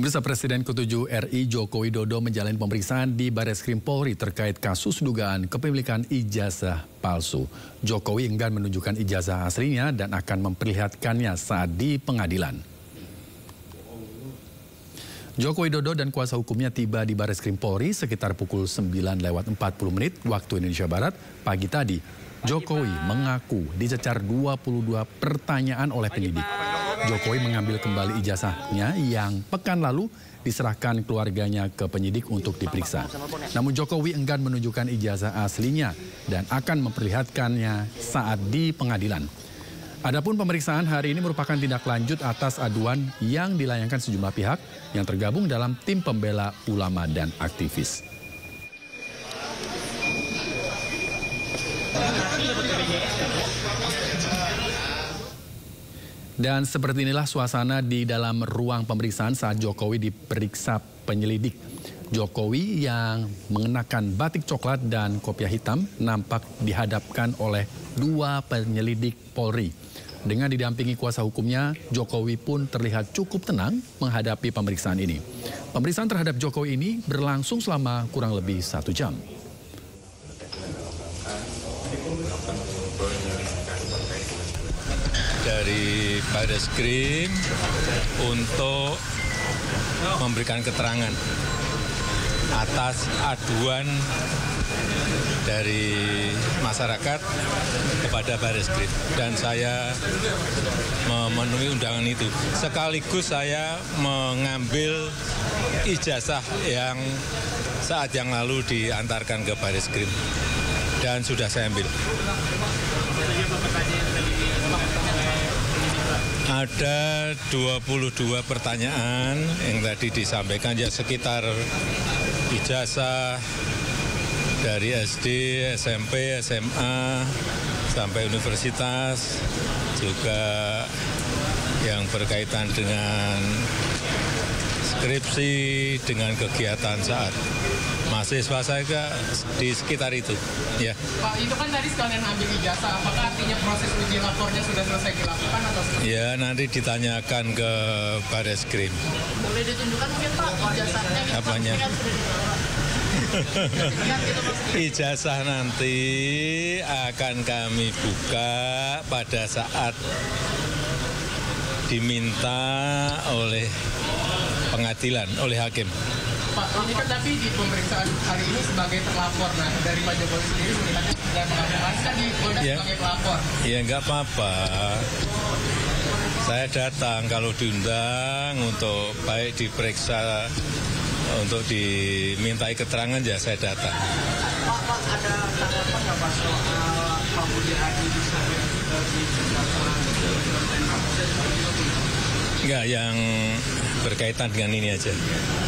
Pemirsa, Presiden ke-7 RI Joko Widodo menjalani pemeriksaan di Bareskrim Polri terkait kasus dugaan kepemilikan ijazah palsu. Jokowi enggan menunjukkan ijazah aslinya dan akan memperlihatkannya saat di pengadilan. Joko Widodo dan kuasa hukumnya tiba di Bareskrim Polri sekitar pukul 9:40 waktu Indonesia Barat pagi tadi. Jokowi mengaku dicecar 22 pertanyaan oleh penyidik. Jokowi mengambil kembali ijazahnya yang pekan lalu diserahkan keluarganya ke penyidik untuk diperiksa. Namun Jokowi enggan menunjukkan ijazah aslinya dan akan memperlihatkannya saat di pengadilan. Adapun pemeriksaan hari ini merupakan tindak lanjut atas aduan yang dilayangkan sejumlah pihak yang tergabung dalam tim pembela ulama dan aktivis. Dan seperti inilah suasana di dalam ruang pemeriksaan saat Jokowi diperiksa penyelidik. Jokowi yang mengenakan batik coklat dan kopiah hitam nampak dihadapkan oleh 2 penyelidik Polri. Dengan didampingi kuasa hukumnya, Jokowi pun terlihat cukup tenang menghadapi pemeriksaan ini. Pemeriksaan terhadap Jokowi ini berlangsung selama kurang lebih 1 jam. Dari Bareskrim untuk memberikan keterangan atas aduan dari masyarakat kepada Bareskrim, dan saya memenuhi undangan itu. Sekaligus saya mengambil ijazah yang saat yang lalu diantarkan ke Bareskrim dan sudah saya ambil. Ada 22 pertanyaan yang tadi disampaikan, ya sekitar ijazah dari SD, SMP, SMA, sampai universitas, juga yang berkaitan dengan skripsi, dengan kegiatan saat mahasiswa saya di sekitar itu. Ya. Pak, itu kan tadi sekalian ambil ijazah, apakah artinya proses uji lapornya sudah selesai dilakukan atau seperti? Ya, nanti ditanyakan ke Bareskrim. Boleh ditunjukkan mungkin Pak ijazahnya? Apanya? Ijazah nanti akan kami buka pada saat diminta oleh pengadilan, oleh hakim. Pak, ini kan tapi di pemeriksaan hari ini sebagai terlapor, nah dari Pak Jokowi sendiri melihatnya sudah melaporkan di Polda sebagai pelapor. Ya nggak apa-apa. Saya datang kalau diundang untuk baik diperiksa, untuk dimintai keterangan, ya saya datang. Pak, ada tanggapan nggak Pak soal Pak Budi Adi bisa Enggak, yang berkaitan dengan ini aja.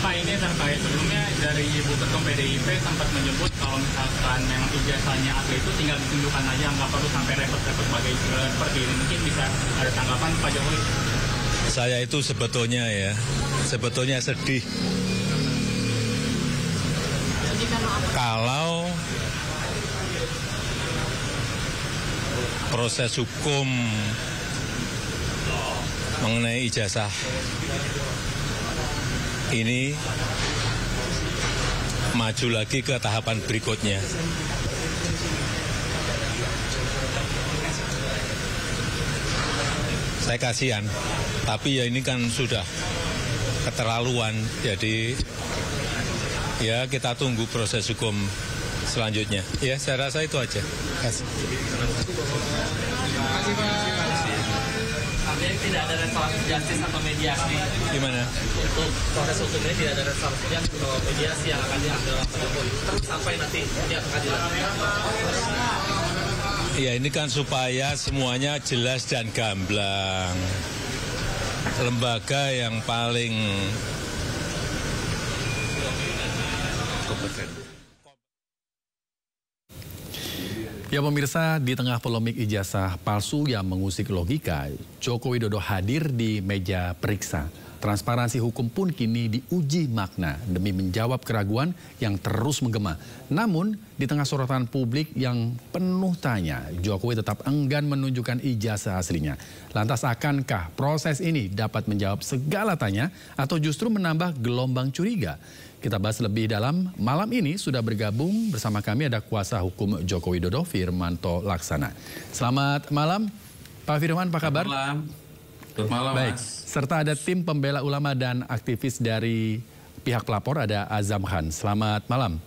Pak, ini terkait sebelumnya dari Ibu Ketum PDIP sempat menyebut kalau misalkan memang ijazahnya asli itu tinggal ditunjukkan aja, nggak perlu sampai repot-repot seperti ini. Mungkin bisa ada tanggapan Pak Jokowi? Saya itu sebetulnya sedih. Kalau proses hukum mengenai ijazah ini maju lagi ke tahapan berikutnya. Saya kasihan, tapi ya ini kan sudah keterlaluan, jadi ya kita tunggu proses hukum selanjutnya. Ya, saya rasa itu aja. Kasih. Artinya tidak ada resolusi justice atau mediasi. Gimana? Untuk proses hukum ini tidak ada resolusi atau mediasi yang akan diambil oleh Pak Jokowi. Terus sampai nanti dia pengadilan. Ya, ini kan supaya semuanya jelas dan gamblang. Lembaga yang paling kompeten. Ya pemirsa, di tengah polemik ijazah palsu yang mengusik logika, Joko Widodo hadir di meja periksa. Transparansi hukum pun kini diuji makna demi menjawab keraguan yang terus menggema. Namun, di tengah sorotan publik yang penuh tanya, Jokowi tetap enggan menunjukkan ijazah aslinya. Lantas akankah proses ini dapat menjawab segala tanya atau justru menambah gelombang curiga? Kita bahas lebih dalam. Malam ini sudah bergabung bersama kami ada kuasa hukum Joko Widodo, Firmanto Laksana. Selamat malam, Pak Firman, apa kabar? Selamat malam, baik, Mas. serta ada tim pembela ulama dan aktivis dari pihak pelapor, ada Azam Khan. Selamat malam,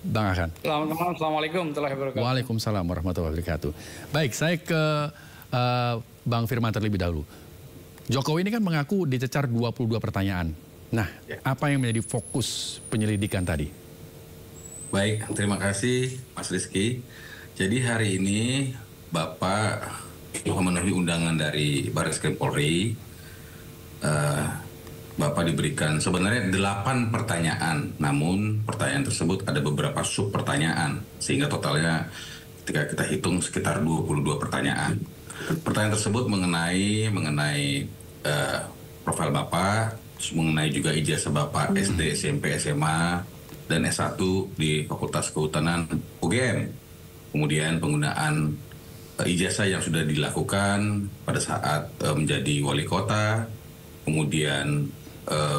Bang Khan. Selamat malam, Assalamualaikum warahmatullahi wabarakatuh. Waalaikumsalam warahmatullahi wabarakatuh. Baik, saya ke Bang Firman terlebih dahulu. Jokowi ini kan mengaku dicecar 22 pertanyaan. Nah, apa yang menjadi fokus penyelidikan tadi? Baik, terima kasih Mas Rizky. Jadi hari ini Bapak memenuhi undangan dari Barreskrim Polri. Bapak diberikan sebenarnya 8 pertanyaan, namun pertanyaan tersebut ada beberapa sub pertanyaan, sehingga totalnya ketika kita hitung sekitar 22 pertanyaan. Pertanyaan tersebut mengenai profil Bapak, mengenai juga ijazah Bapak SD, SMP, SMA, dan S1 di Fakultas Kehutanan UGM. Kemudian penggunaan ijazah yang sudah dilakukan pada saat menjadi wali kota, kemudian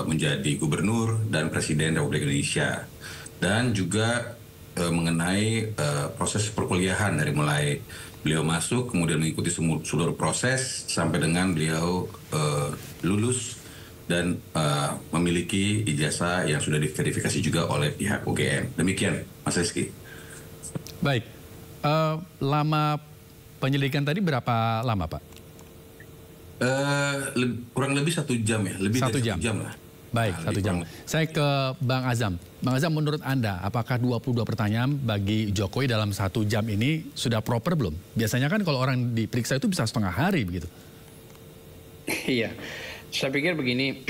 menjadi gubernur dan presiden Republik Indonesia. Dan juga mengenai proses perkuliahan dari mulai beliau masuk, kemudian mengikuti seluruh proses sampai dengan beliau lulus dan memiliki ijazah yang sudah diverifikasi juga oleh pihak UGM. Demikian, Mas Rizky. Baik, lama penyelidikan tadi berapa lama, Pak? Kurang lebih 1 jam ya, lebih Satu dari jam. 1 jam lah. Baik, 1 jam. Saya ke Bang Azam. Bang Azam, menurut Anda, apakah 22 pertanyaan bagi Jokowi dalam 1 jam ini sudah proper belum? Biasanya kan kalau orang diperiksa itu bisa setengah hari begitu. Iya, saya pikir begini,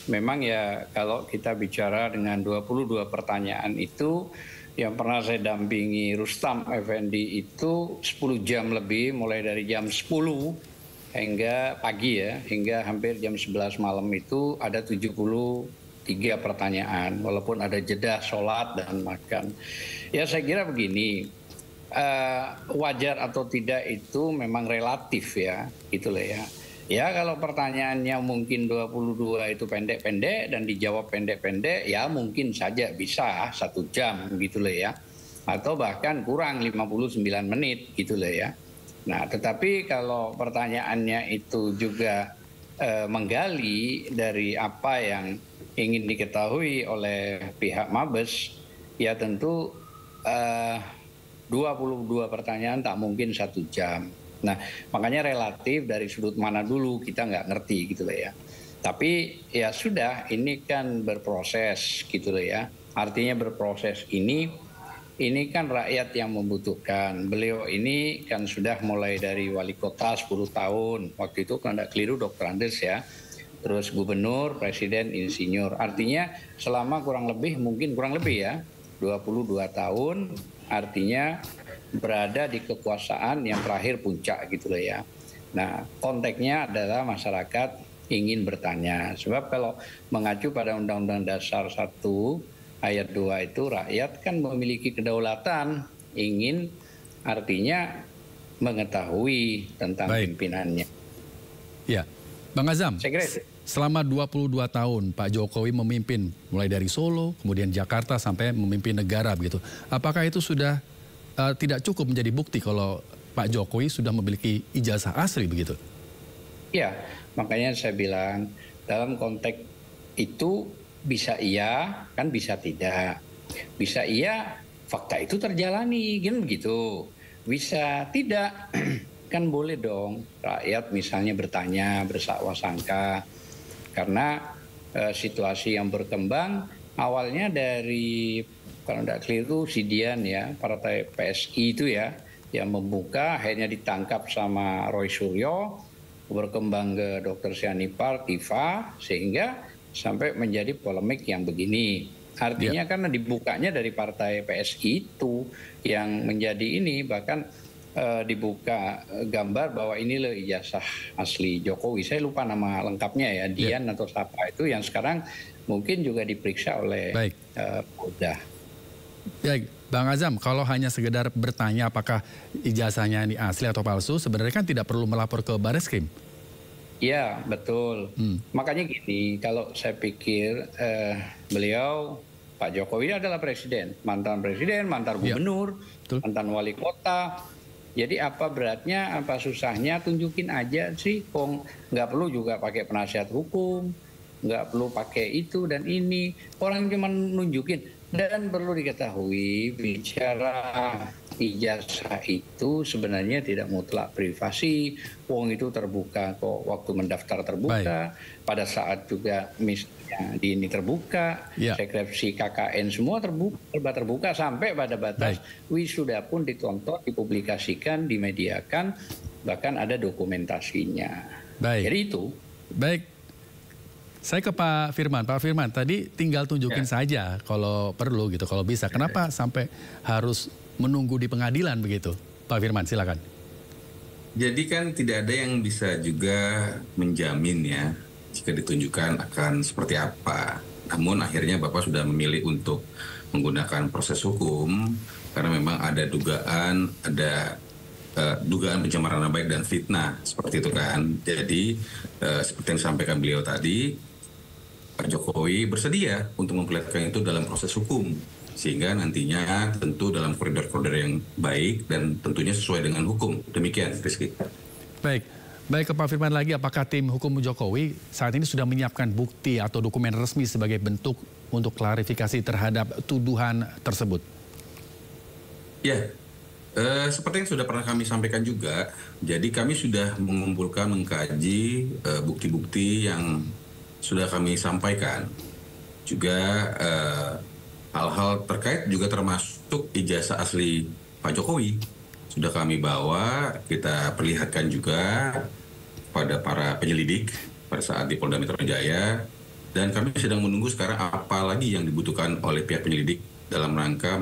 memang ya kalau kita bicara dengan 22 pertanyaan itu, yang pernah saya dampingi Rustam Effendi itu 10 jam lebih, mulai dari jam 10 hingga pagi ya, hingga hampir jam 11 malam itu ada 73 pertanyaan, walaupun ada jeda sholat dan makan. Ya saya kira begini, wajar atau tidak itu memang relatif ya, itulah ya. Ya kalau pertanyaannya mungkin 22 itu pendek-pendek dan dijawab pendek-pendek, ya mungkin saja bisa 1 jam gitu loh ya. Atau bahkan kurang 59 menit gitu loh ya. Nah tetapi kalau pertanyaannya itu juga menggali dari apa yang ingin diketahui oleh pihak Mabes, ya tentu 22 pertanyaan tak mungkin 1 jam. Nah, makanya relatif dari sudut mana dulu kita nggak ngerti gitu loh ya. Tapi ya sudah, ini kan berproses gitu loh ya. Artinya berproses ini kan rakyat yang membutuhkan. Beliau ini kan sudah mulai dari wali kota 10 tahun. Waktu itu kalau tidak keliru Dr. Andes ya. Terus gubernur, presiden, insinyur. Artinya selama kurang lebih ya 22 tahun, artinya berada di kekuasaan yang terakhir puncak gitu loh ya. Nah konteksnya adalah masyarakat ingin bertanya. Sebab kalau mengacu pada Undang-Undang Dasar 1 ayat 2 itu rakyat kan memiliki kedaulatan, ingin artinya mengetahui tentang pimpinannya. Ya, Bang Azam, saya kira itu. Selama 22 tahun Pak Jokowi memimpin mulai dari Solo, kemudian Jakarta sampai memimpin negara begitu. Apakah itu sudah tidak cukup menjadi bukti kalau Pak Jokowi sudah memiliki ijazah asli begitu? Ya, makanya saya bilang dalam konteks itu bisa iya, kan bisa tidak. Bisa iya, fakta itu terjalani, kan begitu. Bisa tidak, kan boleh dong rakyat misalnya bertanya, bersangka-sangka. Karena situasi yang berkembang awalnya dari kalau tidak keliru Sidian ya, partai PSI itu ya, yang membuka akhirnya ditangkap sama Roy Suryo, berkembang ke Dr. Sianipar, Tifa, sehingga sampai menjadi polemik yang begini. Artinya karena dibukanya dari partai PSI itu yang menjadi ini, bahkan dibuka gambar bahwa ini loh ijazah asli Jokowi. Saya lupa nama lengkapnya ya, Dian atau siapa itu yang sekarang mungkin juga diperiksa oleh Polda. Ya, Bang Azam, kalau hanya sekedar bertanya apakah ijazahnya ini asli atau palsu, sebenarnya kan tidak perlu melapor ke Bareskrim. Iya, betul. Makanya gini, kalau saya pikir beliau, Pak Jokowi adalah presiden, mantan gubernur, mantan wali kota. Jadi apa beratnya, apa susahnya, tunjukin aja sih. Nggak perlu juga pakai penasihat hukum, nggak perlu pakai itu dan ini. Orang cuma nunjukin. Dan perlu diketahui, bicara ijazah itu sebenarnya tidak mutlak privasi. Wong itu terbuka kok, waktu mendaftar terbuka. Pada saat juga misalnya di ini terbuka, skripsi KKN semua terbuka sampai pada batas wisuda pun ditonton, dipublikasikan, dimediakan, bahkan ada dokumentasinya. Jadi itu. Baik. Saya ke Pak Firman. Pak Firman, tadi tinggal tunjukin saja kalau perlu gitu, kalau bisa. Kenapa sampai harus menunggu di pengadilan begitu? Pak Firman, silakan. Jadi kan tidak ada yang bisa juga menjamin ya jika ditunjukkan akan seperti apa. Namun akhirnya Bapak sudah memilih untuk menggunakan proses hukum karena memang ada dugaan pencemaran nama baik dan fitnah seperti itu kan. Jadi seperti yang disampaikan beliau tadi, Pak Jokowi bersedia untuk memperlihatkan itu dalam proses hukum sehingga nantinya tentu dalam koridor-koridor yang baik dan tentunya sesuai dengan hukum. Demikian, Rizky. Baik ke Pak Firman lagi, apakah tim hukum Jokowi saat ini sudah menyiapkan bukti atau dokumen resmi sebagai bentuk untuk klarifikasi terhadap tuduhan tersebut? Ya, seperti yang sudah pernah kami sampaikan juga, jadi kami sudah mengumpulkan, mengkaji bukti-bukti yang sudah kami sampaikan. Juga hal-hal terkait juga termasuk ijazah asli Pak Jokowi. Sudah kami bawa, kita perlihatkan juga pada para penyelidik pada saat di Polda Metro Jaya. Dan kami sedang menunggu sekarang apa lagi yang dibutuhkan oleh pihak penyelidik dalam rangka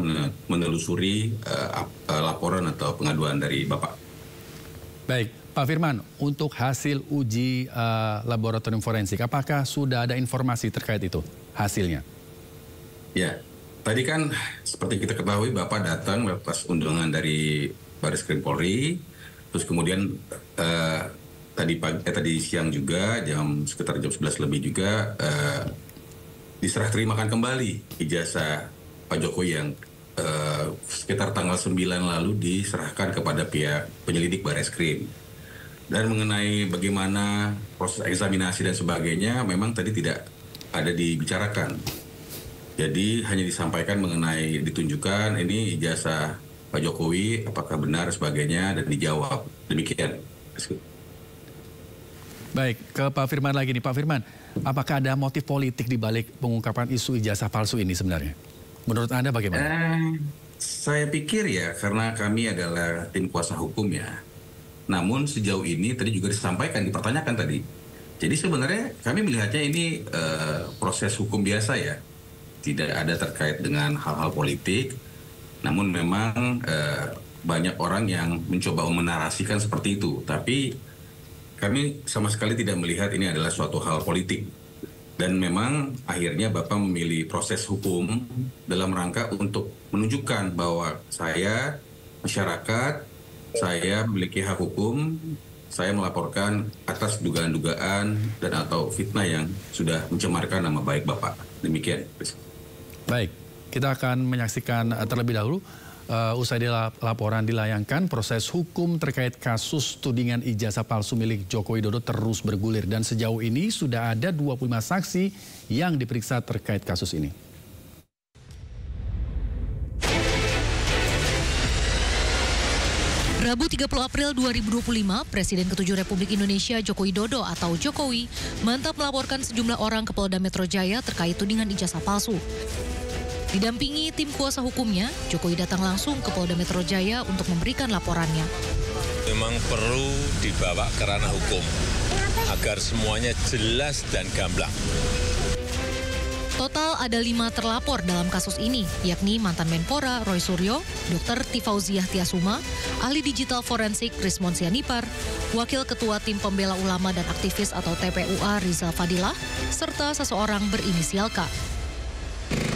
menelusuri laporan atau pengaduan dari Bapak. Baik, Pak Firman, untuk hasil uji laboratorium forensik, apakah sudah ada informasi terkait itu hasilnya? Ya, tadi kan seperti kita ketahui Bapak datang atas undangan dari Bareskrim Polri, terus kemudian tadi siang juga sekitar jam 11 lebih juga diserah terimakan kembali ijazah Pak Jokowi yang sekitar tanggal 9 lalu diserahkan kepada pihak penyelidik Bareskrim. Dan mengenai bagaimana proses eksaminasi dan sebagainya memang tadi tidak ada dibicarakan. Jadi hanya disampaikan mengenai ditunjukkan ini ijazah Pak Jokowi apakah benar sebagainya dan dijawab. Demikian. Baik, ke Pak Firman lagi nih. Pak Firman, apakah ada motif politik di balik pengungkapan isu ijazah palsu ini sebenarnya? Menurut Anda bagaimana? Saya pikir ya karena kami adalah tim kuasa hukum ya. Namun sejauh ini tadi juga disampaikan, dipertanyakan tadi. Jadi sebenarnya kami melihatnya ini proses hukum biasa ya. Tidak ada terkait dengan hal-hal politik. Namun memang banyak orang yang mencoba menarasikan seperti itu. Tapi kami sama sekali tidak melihat ini adalah suatu hal politik. Dan memang akhirnya Bapak memilih proses hukum dalam rangka untuk menunjukkan bahwa saya, masyarakat, saya memiliki hak hukum, saya melaporkan atas dugaan-dugaan dan atau fitnah yang sudah mencemarkan nama baik Bapak. Demikian. Baik, kita akan menyaksikan terlebih dahulu. Usai laporan dilayangkan, proses hukum terkait kasus tudingan ijazah palsu milik Joko Widodo terus bergulir. Dan sejauh ini sudah ada 25 saksi yang diperiksa terkait kasus ini. Rabu 30 April 2025, Presiden ke-7 Republik Indonesia Joko Widodo atau Jokowi mantap melaporkan sejumlah orang ke Polda Metro Jaya terkait tudingan ijazah palsu. Didampingi tim kuasa hukumnya, Jokowi datang langsung ke Polda Metro Jaya untuk memberikan laporannya. Memang perlu dibawa ke ranah hukum agar semuanya jelas dan gamblang. Total ada 5 terlapor dalam kasus ini, yakni mantan Menpora Roy Suryo, Dr. Tifauziah Tiasuma, ahli digital forensik Rismon Sianipar, wakil ketua tim pembela ulama dan aktivis atau TPUA Rizal Fadilah, serta seseorang berinisial K.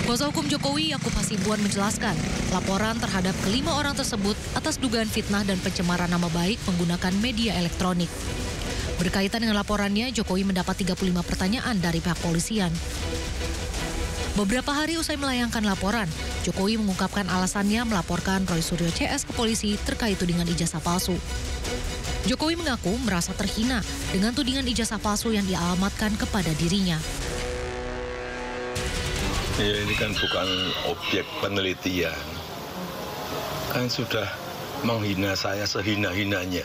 Kuasa hukum Jokowi Yakub Hasibuan menjelaskan, laporan terhadap kelima orang tersebut atas dugaan fitnah dan pencemaran nama baik menggunakan media elektronik. Berkaitan dengan laporannya, Jokowi mendapat 35 pertanyaan dari pihak polisian. Beberapa hari usai melayangkan laporan, Jokowi mengungkapkan alasannya melaporkan Roy Suryo CS ke polisi terkait tudingan ijazah palsu. Jokowi mengaku merasa terhina dengan tudingan ijazah palsu yang dialamatkan kepada dirinya. Ya, ini kan bukan objek penelitian. Kan sudah menghina saya sehina-hinanya.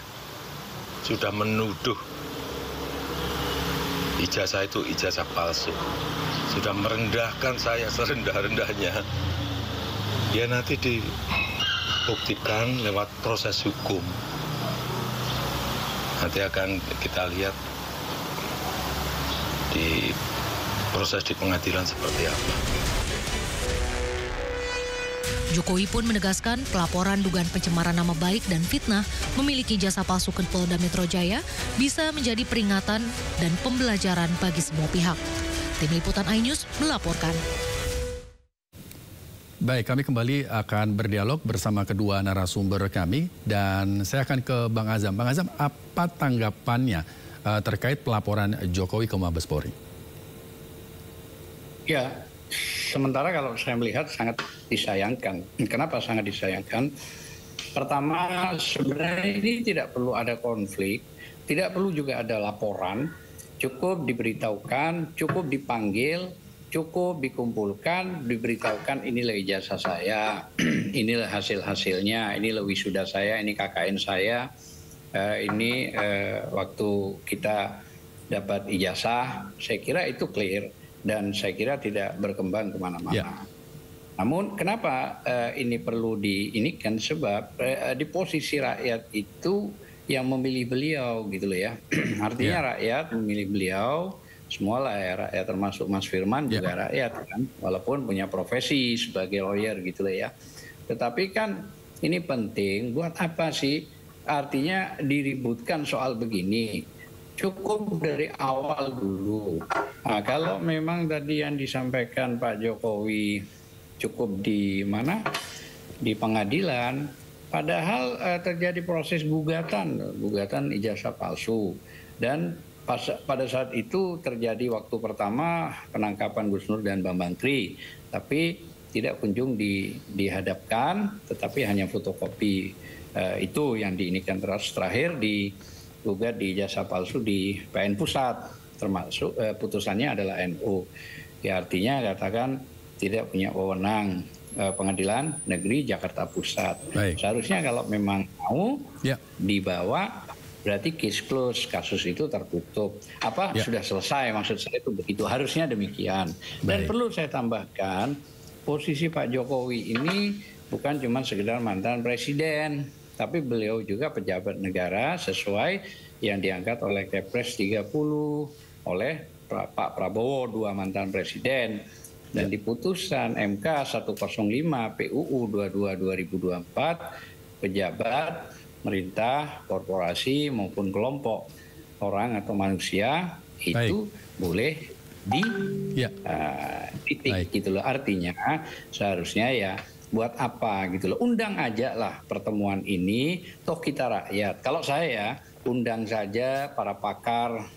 Sudah menuduh ijazah itu ijazah palsu. Sudah merendahkan saya serendah-rendahnya. Ya nanti dibuktikan lewat proses hukum. Nanti akan kita lihat di proses di pengadilan seperti apa. Jokowi pun menegaskan pelaporan dugaan pencemaran nama baik dan fitnah memiliki jasa palsu ke Polda Metro Jaya bisa menjadi peringatan dan pembelajaran bagi semua pihak. Tim Liputan iNews melaporkan. Baik, kami kembali akan berdialog bersama kedua narasumber kami dan saya akan ke Bang Azam. Bang Azam, apa tanggapannya terkait pelaporan Jokowi ke Mabes Polri? Ya, sementara kalau saya melihat sangat disayangkan. Kenapa sangat disayangkan? Pertama, sebenarnya ini tidak perlu ada konflik, tidak perlu juga ada laporan, cukup diberitahukan, cukup dipanggil, cukup dikumpulkan, diberitahukan inilah ijazah saya, inilah hasil-hasilnya, inilah wisuda saya, ini KKN saya, ini waktu kita dapat ijazah, saya kira itu clear. Dan saya kira tidak berkembang kemana-mana. Ya. Namun kenapa ini perlu diinikan? Sebab di posisi rakyat itu yang memilih beliau gitu loh ya. Artinya rakyat memilih beliau, semualah ya rakyat termasuk Mas Firman juga rakyat kan. Walaupun punya profesi sebagai lawyer gitu loh ya. Tetapi kan ini penting buat apa sih? Artinya diributkan soal begini. Cukup dari awal dulu. Nah, kalau memang tadi yang disampaikan Pak Jokowi cukup di mana? Di pengadilan, padahal terjadi proses gugatan ijazah palsu. Dan pada saat itu terjadi waktu pertama penangkapan Gus Nur dan Bambang Tri, tapi tidak kunjung dihadapkan, tetapi hanya fotokopi itu yang diinikan terakhir gugat di ijazah palsu di PN Pusat, termasuk putusannya adalah NU. Ya, artinya katakan tidak punya wewenang Pengadilan Negeri Jakarta Pusat. Baik. Seharusnya kalau memang mau dibawa, berarti case close, kasus itu tertutup. Sudah selesai, maksud saya itu begitu. Harusnya demikian. Dan perlu saya tambahkan, posisi Pak Jokowi ini bukan cuma sekedar mantan presiden, tapi beliau juga pejabat negara sesuai yang diangkat oleh Kepres 30 oleh Pak Prabowo, 2 mantan presiden. Dan di putusan MK 105 PUU 22 2024, pejabat, merintah, korporasi maupun kelompok orang atau manusia itu boleh titik gitu loh. Artinya seharusnya ya buat apa gitu loh, undang aja lah pertemuan ini, toh kita rakyat. Kalau saya undang saja para pakar,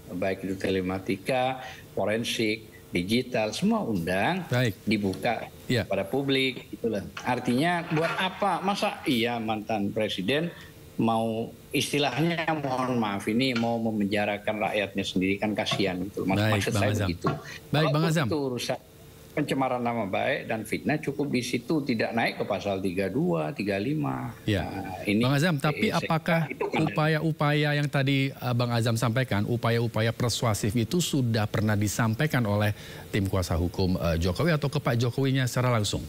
baik itu telematika, forensik, digital, semua undang, dibuka pada publik gitu loh. Artinya buat apa, masa iya mantan presiden mau istilahnya, mohon maaf ini mau memenjarakan rakyatnya sendiri, kan kasihan gitu. Maksud saya begitu. Baik, Bang Azam. Itu urusan pencemaran nama baik dan fitnah cukup di situ, tidak naik ke pasal 32, 35. Ya. Bang Azam, tapi apakah upaya-upaya yang tadi Bang Azam sampaikan, upaya-upaya persuasif itu sudah pernah disampaikan oleh tim kuasa hukum Jokowi atau ke Pak Jokowinya secara langsung?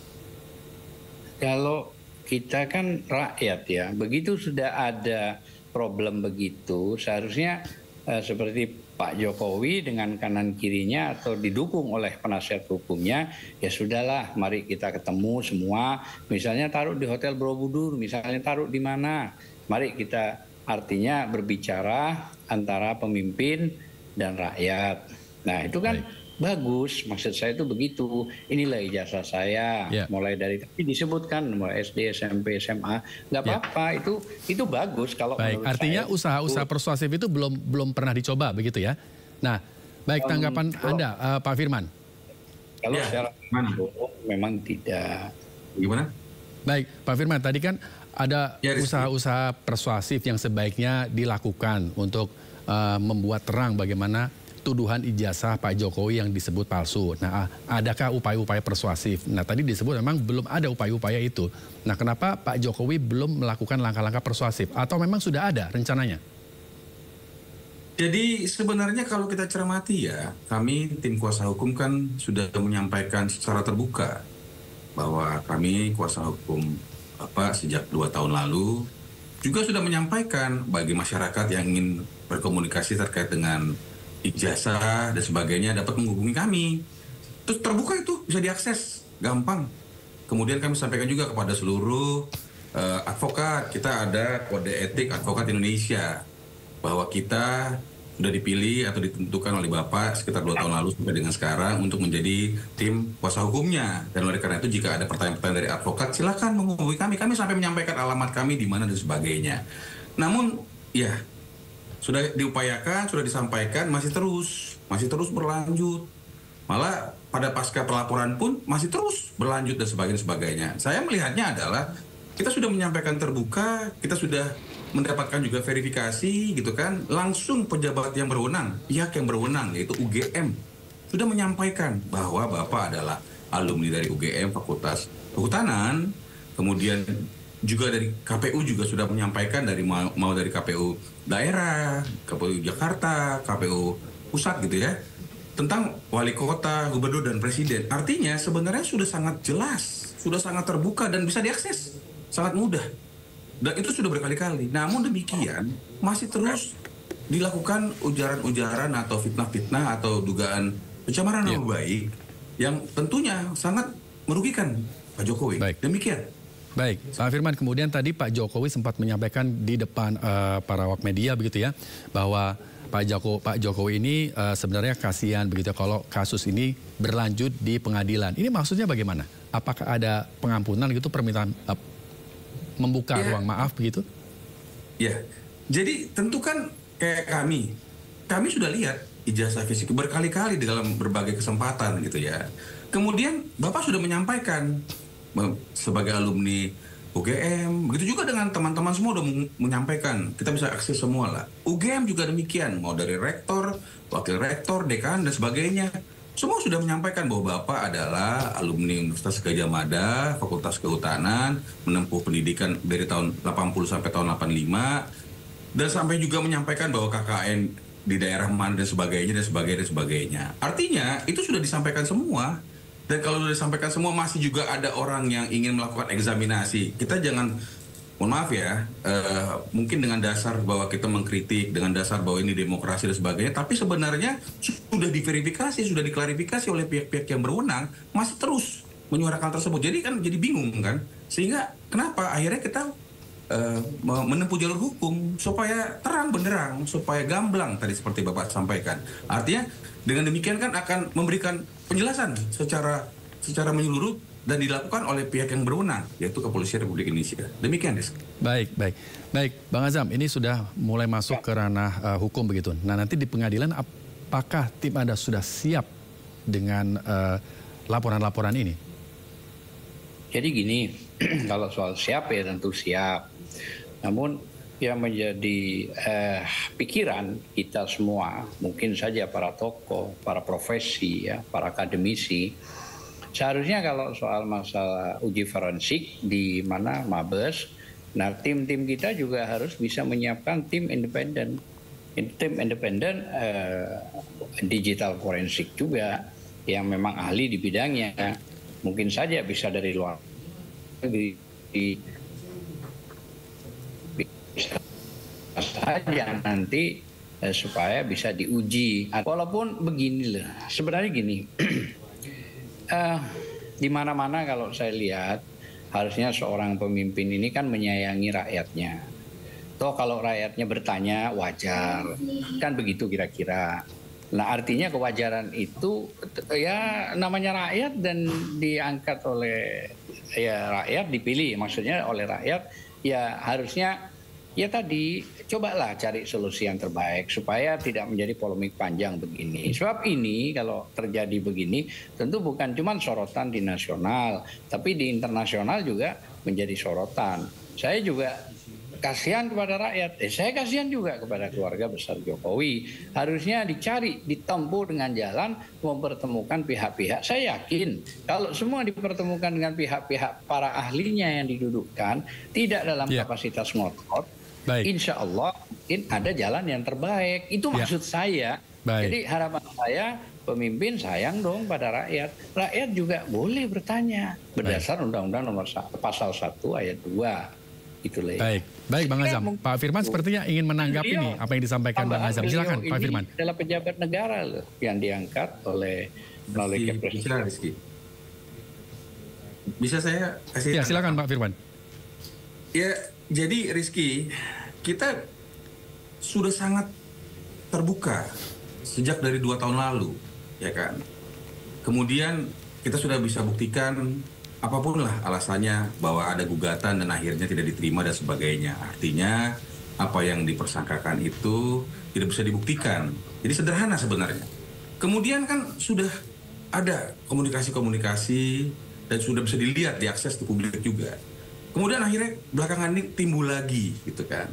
Kalau kita kan rakyat ya, begitu sudah ada problem begitu, seharusnya seperti Pak Jokowi dengan kanan kirinya atau didukung oleh penasihat hukumnya, ya sudahlah, mari kita ketemu semua, misalnya taruh di Hotel Borobudur, misalnya taruh di mana, mari kita artinya berbicara antara pemimpin dan rakyat. Nah itu kan bagus, maksud saya itu begitu. Inilah ijazah saya, mulai dari tadi disebutkan mulai SD, SMP, SMA, nggak apa-apa, itu bagus kalau baik. Artinya usaha-usaha persuasif itu belum pernah dicoba begitu ya. Nah, baik, tanggapan Anda, Pak Firman. Kalau secara memang tidak. Gimana? Baik, Pak Firman, tadi kan ada usaha-usaha persuasif yang sebaiknya dilakukan untuk membuat terang bagaimana tuduhan ijazah Pak Jokowi yang disebut palsu. Nah, adakah upaya-upaya persuasif? Nah, tadi disebut memang belum ada upaya-upaya itu. Nah, kenapa Pak Jokowi belum melakukan langkah-langkah persuasif? Atau memang sudah ada rencananya? Jadi sebenarnya kalau kita cermati ya, kami tim kuasa hukum kan sudah menyampaikan secara terbuka bahwa kami kuasa hukum sejak 2 tahun lalu juga sudah menyampaikan bagi masyarakat yang ingin berkomunikasi terkait dengan ijazah dan sebagainya dapat menghubungi kami. Terus terbuka itu, bisa diakses, gampang. Kemudian kami sampaikan juga kepada seluruh advokat. Kita ada kode etik advokat Indonesia bahwa kita sudah dipilih atau ditentukan oleh Bapak sekitar 2 tahun lalu sampai dengan sekarang untuk menjadi tim kuasa hukumnya. Dan oleh karena itu jika ada pertanyaan-pertanyaan dari advokat, silakan menghubungi kami. Kami sampai menyampaikan alamat kami di mana dan sebagainya. Namun ya sudah diupayakan, sudah disampaikan, masih terus berlanjut. Malah pada pasca pelaporan pun masih terus berlanjut dan sebagainya. Saya melihatnya adalah kita sudah menyampaikan terbuka, kita sudah mendapatkan juga verifikasi gitu kan, langsung pejabat yang berwenang, pihak yang berwenang yaitu UGM sudah menyampaikan bahwa Bapak adalah alumni dari UGM Fakultas Kehutanan, kemudian juga dari KPU juga sudah menyampaikan dari mau dari KPU daerah, KPU Jakarta, KPU pusat gitu ya, tentang wali kota, gubernur dan presiden. Artinya sebenarnya sudah sangat jelas, sudah sangat terbuka dan bisa diakses, sangat mudah. Dan itu sudah berkali-kali. Namun demikian masih terus dilakukan ujaran-ujaran atau fitnah-fitnah atau dugaan pencemaran nama baik yang tentunya sangat merugikan Pak Jokowi. Baik. Demikian. Baik, Pak Firman, kemudian tadi Pak Jokowi sempat menyampaikan di depan para awak media begitu ya, bahwa Pak Jokowi ini sebenarnya kasihan begitu kalau kasus ini berlanjut di pengadilan. Ini maksudnya bagaimana? Apakah ada pengampunan gitu, permintaan membuka ruang maaf begitu? Ya, jadi tentu kan kayak kami sudah lihat ijazah fisik berkali-kali di dalam berbagai kesempatan gitu ya. Kemudian Bapak sudah menyampaikan sebagai alumni UGM, begitu juga dengan teman-teman semua udah menyampaikan, kita bisa akses semua lah. UGM juga demikian, mau dari rektor, wakil rektor, dekan dan sebagainya, semua sudah menyampaikan bahwa Bapak adalah alumni Universitas Gadjah Mada, Fakultas Kehutanan, menempuh pendidikan dari tahun 80 sampai tahun 85, dan sampai juga menyampaikan bahwa KKN di daerah mana dan sebagainya dan sebagainya. Artinya itu sudah disampaikan semua. Dan kalau sudah disampaikan semua masih juga ada orang yang ingin melakukan eksaminasi. Kita jangan, mohon maaf ya, mungkin dengan dasar bahwa kita mengkritik, dengan dasar bahwa ini demokrasi dan sebagainya, tapi sebenarnya sudah diverifikasi, sudah diklarifikasi oleh pihak-pihak yang berwenang, masih terus menyuarakan tersebut. Jadi kan jadi bingung kan, sehingga kenapa akhirnya kita menempuh jalur hukum supaya terang benderang, supaya gamblang tadi seperti Bapak sampaikan. Artinya dengan demikian kan akan memberikan penjelasan secara menyeluruh dan dilakukan oleh pihak yang berwenang, yaitu Kepolisian Republik Indonesia. Demikian, Des. Baik, Bang Azam, ini sudah mulai masuk ke ranah hukum begitu. Nah, nanti di pengadilan apakah tim Anda sudah siap dengan laporan-laporan ini? Jadi gini, kalau soal siap ya tentu siap. Namun yang menjadi pikiran kita semua, mungkin saja para tokoh, para profesi, ya, para akademisi, seharusnya kalau soal masalah uji forensik di mana Mabes, nah tim-tim kita juga harus bisa menyiapkan tim independen. Tim independen digital forensik juga yang memang ahli di bidangnya. Mungkin saja bisa dari luar negeri, bisa saja nanti supaya bisa diuji. Walaupun begini loh, sebenarnya gini, di mana-mana kalau saya lihat harusnya seorang pemimpin ini kan menyayangi rakyatnya. Toh kalau rakyatnya bertanya wajar, kan begitu kira-kira. Nah artinya kewajaran itu ya namanya rakyat dan diangkat oleh ya rakyat, dipilih maksudnya oleh rakyat, ya harusnya ya tadi cobalah cari solusi yang terbaik supaya tidak menjadi polemik panjang begini. Sebab ini kalau terjadi begini tentu bukan cuma sorotan di nasional, tapi di internasional juga menjadi sorotan. Saya juga kasihan kepada rakyat, saya kasihan juga kepada keluarga besar Jokowi. Harusnya dicari, ditempuh dengan jalan mempertemukan pihak-pihak. Saya yakin kalau semua dipertemukan dengan pihak-pihak para ahlinya yang didudukkan, tidak dalam kapasitas ngotot, insya Allah mungkin ada jalan yang terbaik. Itu maksud saya. Jadi harapan saya, pemimpin sayang dong pada rakyat. Rakyat juga boleh bertanya berdasar Undang-Undang Nomor Pasal 1 Ayat 2. Itulah ya. Baik Bang Azam. Pak Firman sepertinya ingin menanggapi ini apa yang disampaikan Bang Azam. Silakan Pak Firman. Adalah pejabat negara loh yang diangkat oleh melalui Kepres. Bisa saya kasih? Ya silakan Pak Firman. Ya jadi Rizky, kita sudah sangat terbuka sejak dari 2 tahun lalu, ya kan. Kemudian kita sudah bisa buktikan apapun lah alasannya bahwa ada gugatan dan akhirnya tidak diterima dan sebagainya. Artinya apa yang dipersangkakan itu tidak bisa dibuktikan. Jadi sederhana sebenarnya. Kemudian kan sudah ada komunikasi-komunikasi dan sudah bisa dilihat, diakses di publik juga. Kemudian akhirnya belakangan ini timbul lagi gitu kan.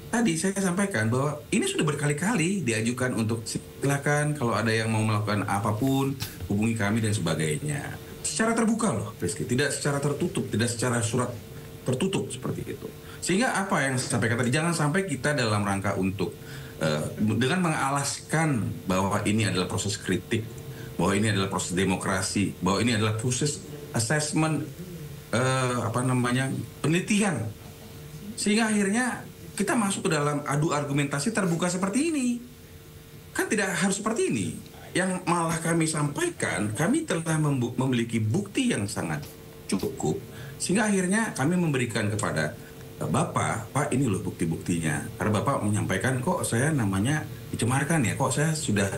Tadi saya sampaikan bahwa ini sudah berkali-kali diajukan untuk silakan kalau ada yang mau melakukan apapun hubungi kami dan sebagainya. Secara terbuka loh, Rizky, tidak secara tertutup, tidak secara surat tertutup seperti itu. Sehingga apa yang saya sampaikan tadi, jangan sampai kita dalam rangka untuk dengan mengalaskan bahwa ini adalah proses kritik, bahwa ini adalah proses demokrasi, bahwa ini adalah proses assessment, penelitian, sehingga akhirnya kita masuk ke dalam adu argumentasi terbuka seperti ini. Kan tidak harus seperti ini. Yang malah kami sampaikan, kami telah memiliki bukti yang sangat cukup, sehingga akhirnya kami memberikan kepada Bapak, Pak ini loh bukti-buktinya. Karena Bapak menyampaikan kok saya namanya dicemarkan ya, kok saya sudah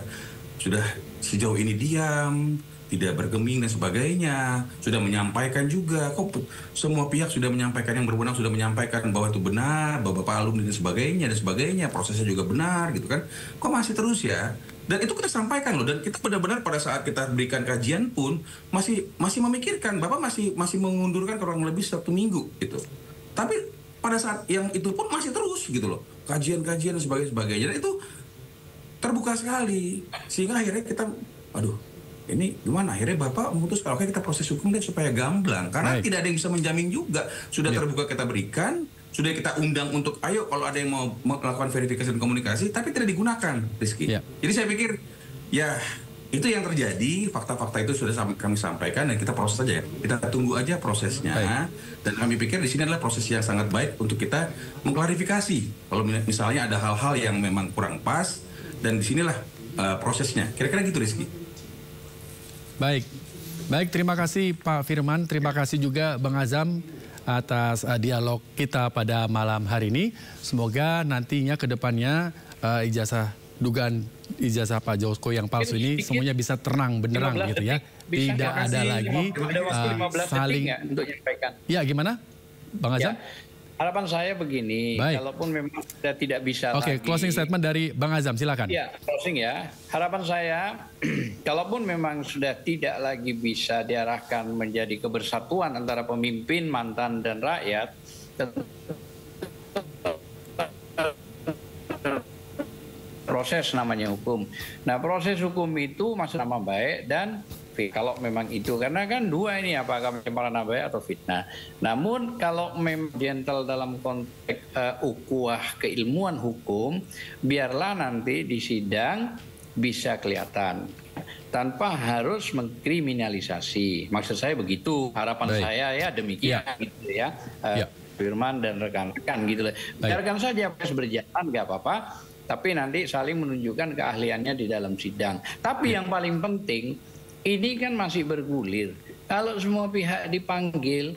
sejauh ini diam, tidak bergeming dan sebagainya, sudah menyampaikan juga, kok semua pihak sudah menyampaikan, yang berwenang sudah menyampaikan bahwa itu benar, bahwa Bapak alumni dan sebagainya, prosesnya juga benar gitu kan, kok masih terus ya. Dan itu kita sampaikan loh, dan kita benar-benar pada saat kita berikan kajian pun masih memikirkan, Bapak masih mengundurkan kurang lebih 1 minggu gitu. Tapi pada saat yang itu pun masih terus gitu loh, kajian-kajian dan sebagainya. Dan itu terbuka sekali, sehingga akhirnya kita, aduh ini gimana, akhirnya Bapak memutuskan oke kita proses hukum deh supaya gamblang, karena tidak ada yang bisa menjamin juga. Sudah terbuka kita berikan, sudah kita undang untuk ayo kalau ada yang mau melakukan verifikasi dan komunikasi, tapi tidak digunakan, Rizky. Jadi saya pikir ya itu yang terjadi, fakta-fakta itu sudah kami sampaikan dan kita proses saja ya. Kita tunggu aja prosesnya. Dan kami pikir di sini adalah proses yang sangat baik untuk kita mengklarifikasi kalau misalnya ada hal-hal yang memang kurang pas, dan disinilah prosesnya. Kira-kira gitu, Rizky. Baik, terima kasih Pak Firman, terima kasih juga Bang Azam atas dialog kita pada malam hari ini. Semoga nantinya ke depannya dugaan ijazah Pak Jokowi yang palsu ini semuanya bisa terang benderang gitu ya. Tidak ada lagi saling. Untuk menyampaikan. Ya gimana, Bang Azam? Harapan saya begini, kalaupun memang sudah tidak bisa lagi. Closing statement dari Bang Azam, silakan. Ya, closing ya. Harapan saya, kalaupun memang sudah tidak lagi bisa diarahkan menjadi kebersatuan antara pemimpin, mantan, dan rakyat, proses namanya hukum. Nah, proses hukum itu masih nama baik dan kalau memang itu, karena kan dua ini, apakah pencemaran nama baik atau fitnah. Namun kalau memang gentle dalam konteks ukhuwah keilmuan hukum, biarlah nanti di sidang bisa kelihatan tanpa harus mengkriminalisasi. Maksud saya begitu, harapan saya ya demikian gitu ya. Firman dan rekan-rekan gitu loh. Biarkan saja proses berjalan, nggak apa-apa. tapi nanti saling menunjukkan keahliannya di dalam sidang. Tapi yang paling penting, ini kan masih bergulir. Kalau semua pihak dipanggil,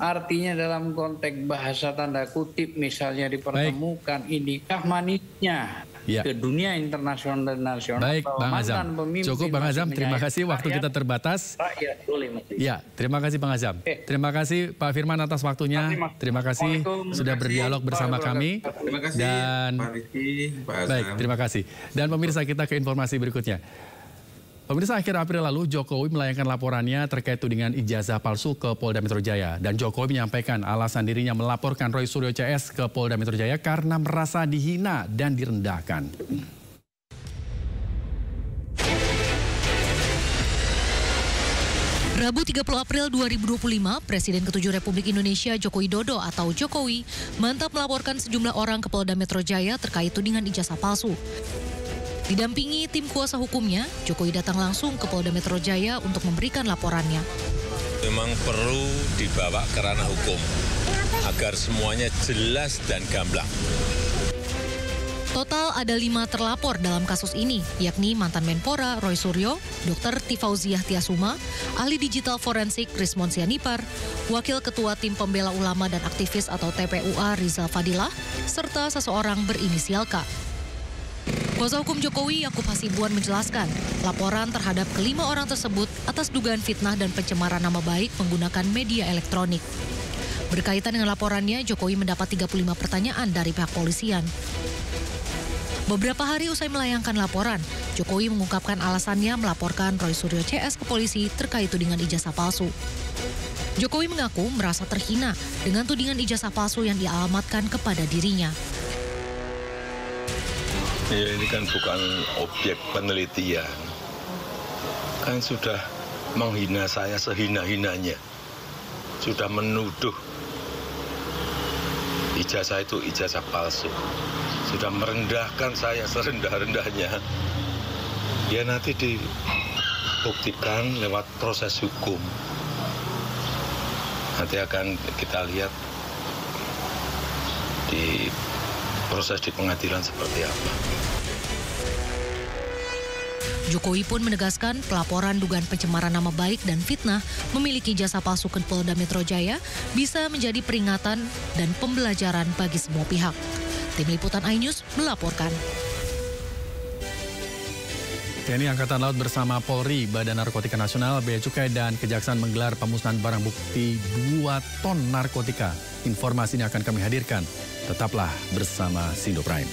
artinya dalam konteks bahasa tanda kutip misalnya dipertemukan, inikah manisnya ke dunia internasional dan nasional. Baik, Bang Azam. Cukup, Bang Azam. Terima kasih, waktu kita terbatas. Ya, terima kasih, Bang Azam. Terima kasih, Pak Firman, atas waktunya. Terima kasih sudah berdialog bersama kami. Terima kasih, dan Pak Rizky, Pak Azam. Baik, terima kasih. Dan pemirsa, kita ke informasi berikutnya. Pemirsa, akhir April lalu Jokowi melayangkan laporannya terkait tudingan ijazah palsu ke Polda Metro Jaya. Dan Jokowi menyampaikan alasan dirinya melaporkan Roy Suryo CS ke Polda Metro Jaya karena merasa dihina dan direndahkan. Rabu 30 April 2025, Presiden ke-7 Republik Indonesia Joko Widodo atau Jokowi mantap melaporkan sejumlah orang ke Polda Metro Jaya terkait tudingan ijazah palsu. Didampingi tim kuasa hukumnya, Jokowi datang langsung ke Polda Metro Jaya untuk memberikan laporannya. Memang perlu dibawa ke ranah hukum agar semuanya jelas dan gamblang. Total ada 5 terlapor dalam kasus ini, yakni mantan Menpora Roy Suryo, Dr. Tifauziah Tiasuma, ahli digital forensik Rismon Sianipar, wakil ketua tim pembela ulama dan aktivis atau TPUA Rizal Fadilah, serta seseorang berinisial K. Kuasa hukum Jokowi Yakub Hasibuan menjelaskan, laporan terhadap kelima orang tersebut atas dugaan fitnah dan pencemaran nama baik menggunakan media elektronik. Berkaitan dengan laporannya, Jokowi mendapat 35 pertanyaan dari pihak polisian. Beberapa hari usai melayangkan laporan, Jokowi mengungkapkan alasannya melaporkan Roy Suryo CS ke polisi terkait tudingan ijazah palsu. Jokowi mengaku merasa terhina dengan tudingan ijazah palsu yang dialamatkan kepada dirinya. Ya, ini kan bukan objek penelitian. Kan sudah menghina saya sehina-hinanya. Sudah menuduh ijazah itu ijazah palsu. Sudah merendahkan saya serendah-rendahnya. Ya nanti dibuktikan lewat proses hukum. Nanti akan kita lihat di proses di pengadilan seperti apa. Jokowi pun menegaskan pelaporan dugaan pencemaran nama baik dan fitnah memiliki jasa palsu ke Polda Metro Jaya bisa menjadi peringatan dan pembelajaran bagi semua pihak. Tim Liputan iNews melaporkan. TNI Angkatan Laut bersama Polri, Badan Narkotika Nasional, Bea Cukai, dan Kejaksaan menggelar pemusnahan barang bukti 2 ton narkotika. Informasi ini akan kami hadirkan. Tetaplah bersama Sindo Prime.